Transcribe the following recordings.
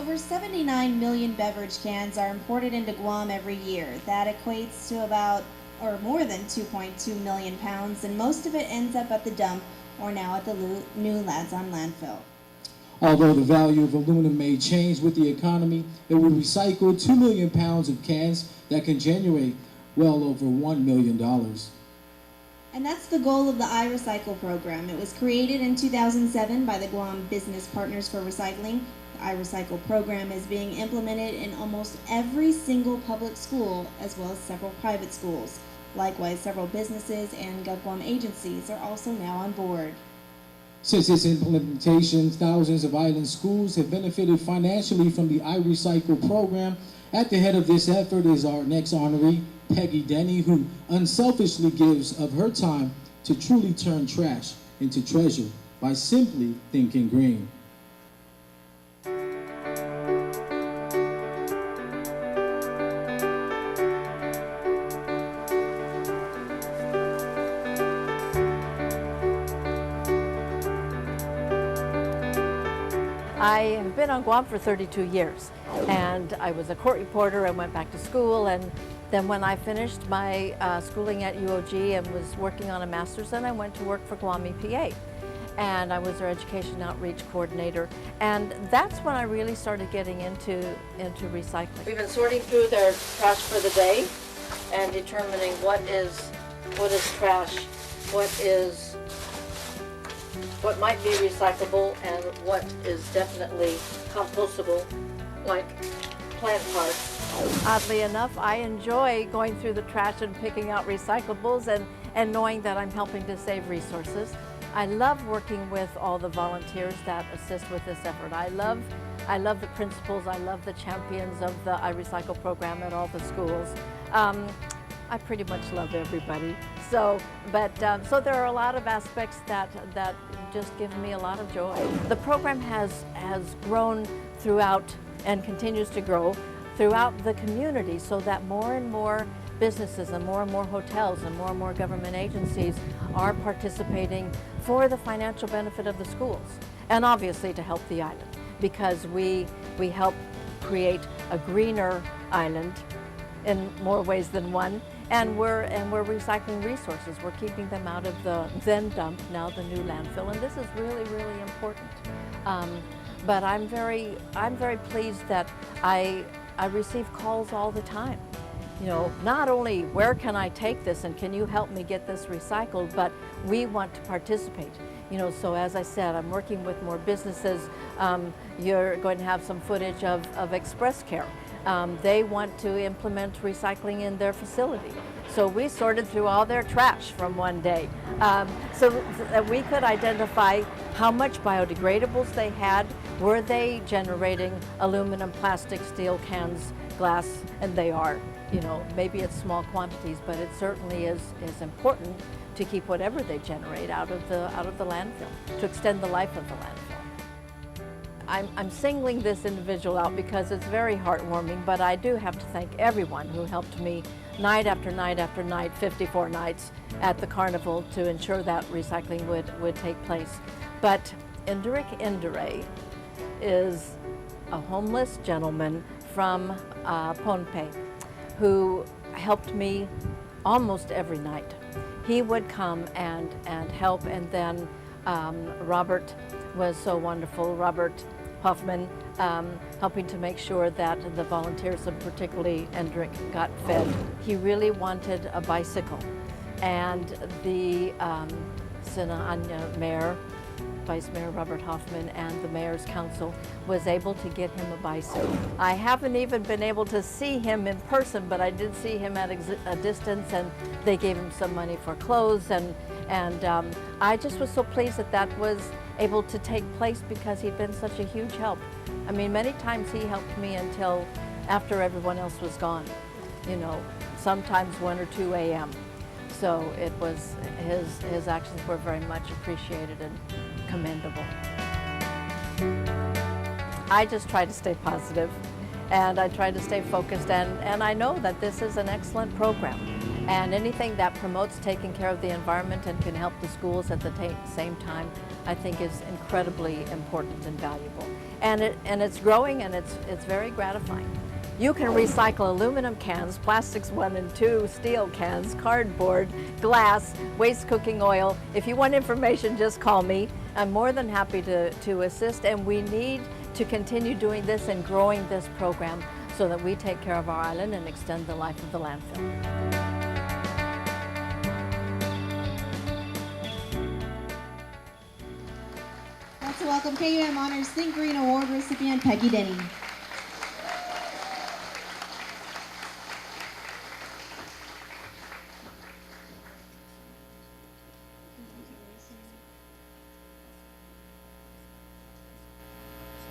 Over 79 million beverage cans are imported into Guam every year. That equates to about, or more than 2.2 million pounds, and most of it ends up at the dump or now at the new Ladson landfill. Although the value of aluminum may change with the economy, it will recycle 2 million pounds of cans that can generate well over $1 million. And that's the goal of the iRecycle program. It was created in 2007 by the Guam Business Partners for Recycling. The iRecycle program is being implemented in almost every single public school, as well as several private schools. Likewise, several businesses and GovGuam agencies are also now on board. Since its implementation, thousands of island schools have benefited financially from the iRecycle program. At the head of this effort is our next honoree, Peggy Denny, who unselfishly gives of her time to truly turn trash into treasure by simply thinking green. I have been on Guam for 32 years, and I was a court reporter and went back to school, and then when I finished my schooling at UOG and was working on a master's, then I went to work for Guam EPA, and I was their education outreach coordinator, and that's when I really started getting into recycling. We've been sorting through their trash for the day and determining what is trash, what might be recyclable, and what is definitely compostable, like plant parts. Oddly enough, I enjoy going through the trash and picking out recyclables and knowing that I'm helping to save resources. I love working with all the volunteers that assist with this effort. I love the principals, I love the champions of the iRecycle program at all the schools. I pretty much love everybody. So there are a lot of aspects that just give me a lot of joy. The program has grown throughout and continues to grow throughout the community, so that more and more businesses and more hotels and more government agencies are participating for the financial benefit of the schools, and obviously to help the island, because we help create a greener island in more ways than one. And we're recycling resources. We're keeping them out of the then dump, now the new landfill, and this is really, really important. But I'm very pleased that I receive calls all the time. You know, not only where can I take this and can you help me get this recycled, but we want to participate. You know, so as I said, I'm working with more businesses. You're going to have some footage of Express Care. They want to implement recycling in their facility. So we sorted through all their trash from one day. So that we could identify how much biodegradables they had, were they generating aluminum, plastic, steel cans, glass, and they are. You know, maybe it's small quantities, but it certainly is important to keep whatever they generate out of the landfill, to extend the life of the landfill. I'm singling this individual out because it's very heartwarming, but I do have to thank everyone who helped me night after night after night, 54 nights at the carnival, to ensure that recycling would take place. But Indrik Indire is a homeless gentleman from Pohnpei who helped me almost every night. He would come and help, and then Robert was so wonderful, Robert Hoffman, helping to make sure that the volunteers, and particularly Indrik, got fed. He really wanted a bicycle, and the Sinaanya Mayor, Vice Mayor Robert Hoffman, and the Mayor's Council was able to get him a bicycle. I haven't even been able to see him in person, but I did see him at a distance, and they gave him some money for clothes, and I just was so pleased that was able to take place because he'd been such a huge help. I mean, many times he helped me until after everyone else was gone, you know, sometimes 1 or 2 a.m. So it was, his actions were very much appreciated and commendable. I just try to stay positive, and I try to stay focused, and I know that this is an excellent program. And anything that promotes taking care of the environment and can help the schools at the same time, I think is incredibly important and valuable. and it's growing, and it's very gratifying. You can recycle aluminum cans, plastics 1 and 2, steel cans, cardboard, glass, waste cooking oil. If you want information, just call me. I'm more than happy to assist, and we need to continue doing this and growing this program so that we take care of our island and extend the life of the landfill. Let's welcome KUAM Honors Think Green Award recipient Peggy Denny.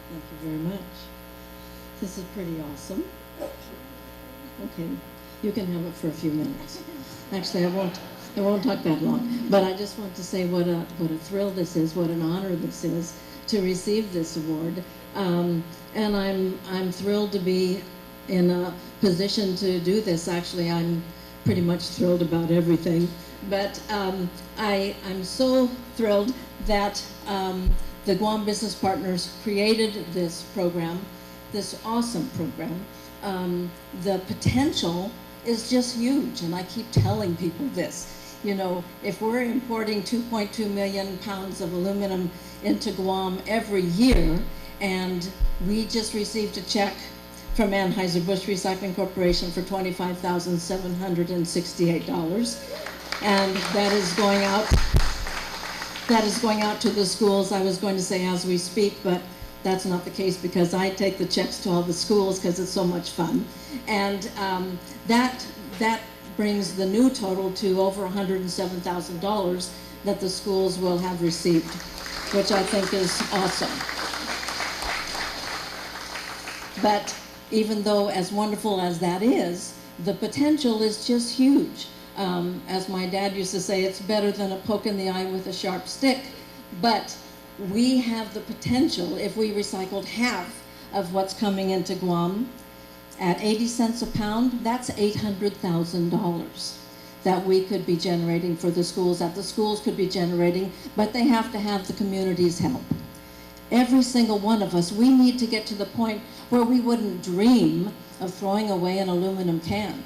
Thank you very much. This is pretty awesome. Okay, you can have it for a few minutes. Actually, I won't talk that long. But I just want to say what a thrill this is, what an honor this is to receive this award. And I'm thrilled to be in a position to do this. Actually, I'm pretty much thrilled about everything. But I'm so thrilled that the Guam Business Partners created this program, this awesome program. The potential is just huge, and I keep telling people this. You know, if we're importing 2.2 million pounds of aluminum into Guam every year, and we just received a check from Anheuser-Busch Recycling Corporation for $25,768, and that is going out. That is going out to the schools. I was going to say as we speak, but that's not the case because I take the checks to all the schools because it's so much fun. And that brings the new total to over $107,000 that the schools will have received, which I think is awesome. But even though as wonderful as that is, the potential is just huge. As my dad used to say, it's better than a poke in the eye with a sharp stick. But we have the potential, if we recycled half of what's coming into Guam at 80 cents a pound, that's $800,000 that we could be generating for the schools, that the schools could be generating, but they have to have the community's help. Every single one of us, we need to get to the point where we wouldn't dream of throwing away an aluminum can.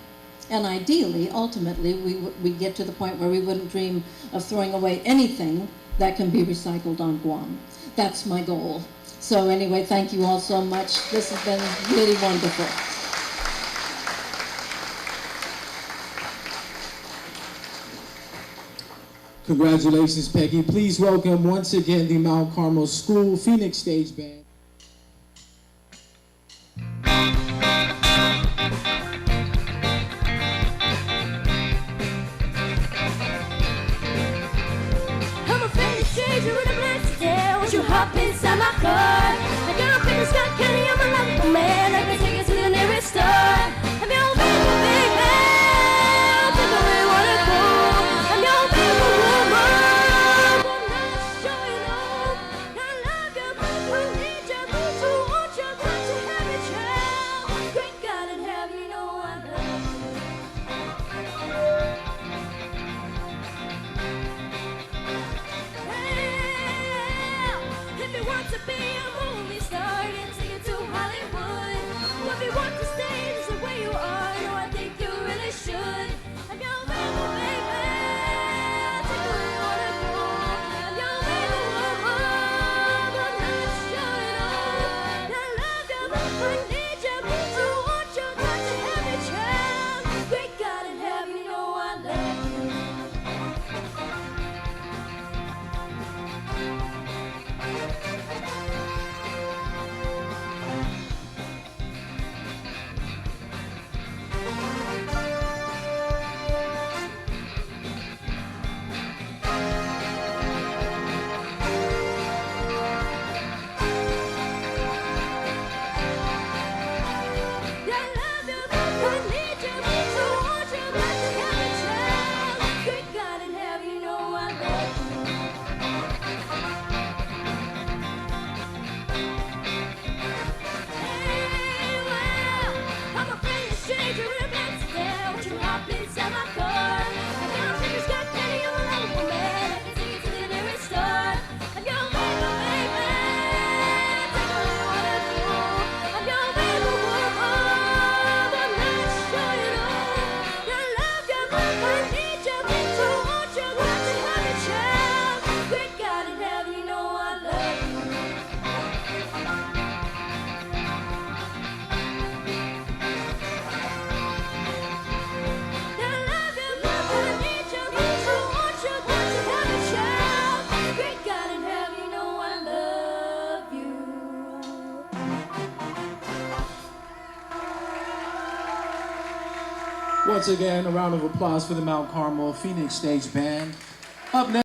And ideally, ultimately, we get to the point where we wouldn't dream of throwing away anything that can be recycled on Guam. That's my goal. So anyway, thank you all so much. This has been really wonderful. Congratulations, Peggy. Please welcome once again the Mount Carmel School Phoenix Stage Band. Hop inside my car. I got a picture Scott Kenny, I'm a lovable man. I can take you to the nearest store. I'm your faithful big man. Take me where you wanna go. I'm your faithful woman. I'm not sure you know. I love you, who need you, who want you, got to have a child. Great God in heaven, you know I love you. Hey, Once again, a round of applause for the Mount Carmel Phoenix Stage Band. Up next.